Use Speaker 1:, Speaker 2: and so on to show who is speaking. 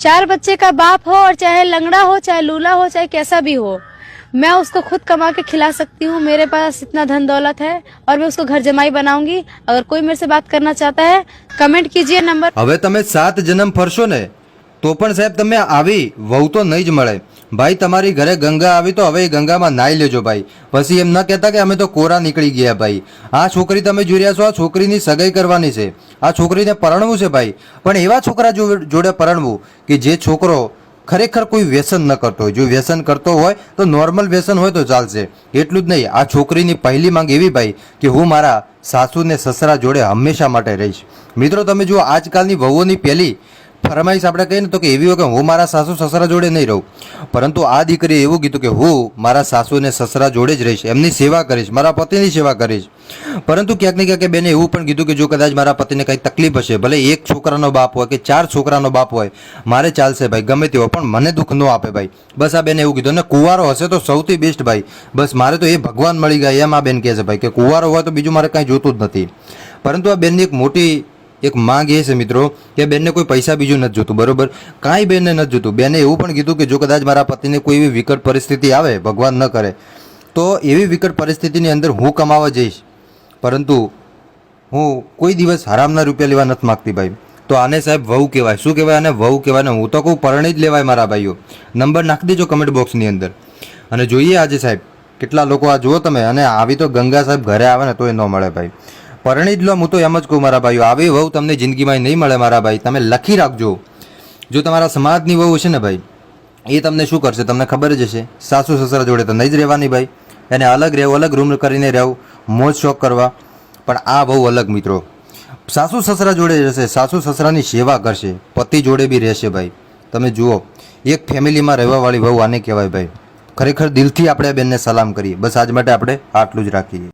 Speaker 1: 4 बच्चे का बाप हो और चाहे लंगड़ा हो, चाहे लूला हो, चाहे कैसा भी हो, मैं उसको खुद कमा के खिला सकती हूँ। मेरे पास इतना धन दौलत है और मैं उसको घर जमाई बनाऊंगी। अगर कोई मेरे से बात करना चाहता है, कमेंट कीजिए नंबर।
Speaker 2: હવે તમે 7 જન્મ ફરશો ને તો પણ સાહેબ તમે આવી વહુ તો નહીં જ મળે ભાઈ। તમારી ઘરે ગંગા આવી તો હવે એ ગંગામાં નાઈ લેજો ભાઈ। પછી એમ ન કહેતા કે અમે તો કોરા નીકળી ગયા ભાઈ। આ છોકરી તમે જોઈ રહ્યા છો, આ છોકરીની સગાઈ કરવાની છે, આ છોકરીને પરણવું છે ભાઈ। પણ એવા છોકરા જોડે પરણવું કે જે છોકરો ખરેખર કોઈ વ્યસન ન કરતો હોય। જો વ્યસન કરતો હોય તો નોર્મલ વ્યસન હોય તો ચાલશે, એટલું જ નહીં। આ છોકરીની પહેલી માંગ એવી ભાઈ કે હું મારા સાસુ ને સસરા જોડે હંમેશા માટે રહીશ। મિત્રો તમે જુઓ, આજકાલની વહુઓની પહેલી ફરમાઈશ આપણે કહીએ ને તો કે એવી હોય કે હું મારા સાસુ સસરા જોડે નહીં રહું, પરંતુ આ દીકરીએ એવું કીધું કે હું મારા સાસુ ને સસરા જોડે જ રહીશ, એમની સેવા કરીશ, મારા પતિની સેવા કરીશ। પરંતુ ક્યાંક ને ક્યાંક બેને એવું પણ કીધું કે જો કદાચ મારા પતિને કંઈ તકલીફ હશે, ભલે એક છોકરાનો બાપ હોય કે 4 છોકરાનો બાપ હોય, મારે ચાલશે ભાઈ, ગમે તે હોય, પણ મને દુઃખ ન આપે ભાઈ। બસ આ બેને એવું કીધું। અને કુંવારો હશે તો સૌથી બેસ્ટ ભાઈ, બસ મારે તો એ ભગવાન મળી ગયા એમ આ બેન કહે છે ભાઈ, કે કુંવારો હોય તો બીજું મારે કાંઈ જોતું જ નથી। પરંતુ આ બેનની એક મોટી એક માંગ એ છે મિત્રો કે બેનને કોઈ પૈસા બીજું નથી જોતું, બરોબર, કાંઈ બેનને નથી જોતું। બેને એવું પણ કીધું કે જો કદાચ મારા પતિને કોઈ એવી વિકટ પરિસ્થિતિ આવે, ભગવાન ન કરે, તો એવી વિકટ પરિસ્થિતિની અંદર હું કમાવા જઈશ, પરંતુ હું કોઈ દિવસ હરામના રૂપિયા લેવા નથી માગતી ભાઈ। તો આને સાહેબ વહુ કહેવાય। શું કહેવાય આને? વહુ કહેવાય ને। હું તો કહું પરણી જ લેવાય મારા ભાઈઓ। નંબર નાખી દેજો કમેન્ટ બોક્સની અંદર અને જોઈએ આજે સાહેબ કેટલા લોકો આ જુઓ તમે। અને આવી તો ગંગા સાહેબ ઘરે આવે ને તોય ન મળે ભાઈ, પરણી જ લો। હું તો એમ જ કહું મારા ભાઈઓ, આવી વહુ તમને જિંદગીમાં નહીં મળે મારા ભાઈ। તમે લખી રાખજો, જો તમારા સમાજની વહુ હશે ને ભાઈ, એ તમને શું કરશે તમને ખબર જ હશે। સાસુ સસરા જોડે તો નહીં જ રહેવાની ભાઈ, એને અલગ રહેવું, અલગ રૂમ કરીને રહેવું, મોજ શોખ કરવા। પણ આ વહુ અલગ મિત્રો, સાસુ સસરા જોડે રહેશે, સાસુ સસરાની સેવા કરશે, પતિ જોડે બી રહેશે ભાઈ। તમે જુઓ, એક ફેમિલીમાં રહેવાવાળી વહુ આને કહેવાય ભાઈ। ખરેખર દિલથી આપણે આ બેનને સલામ કરીએ। બસ આજ માટે આપણે આટલું જ રાખીએ।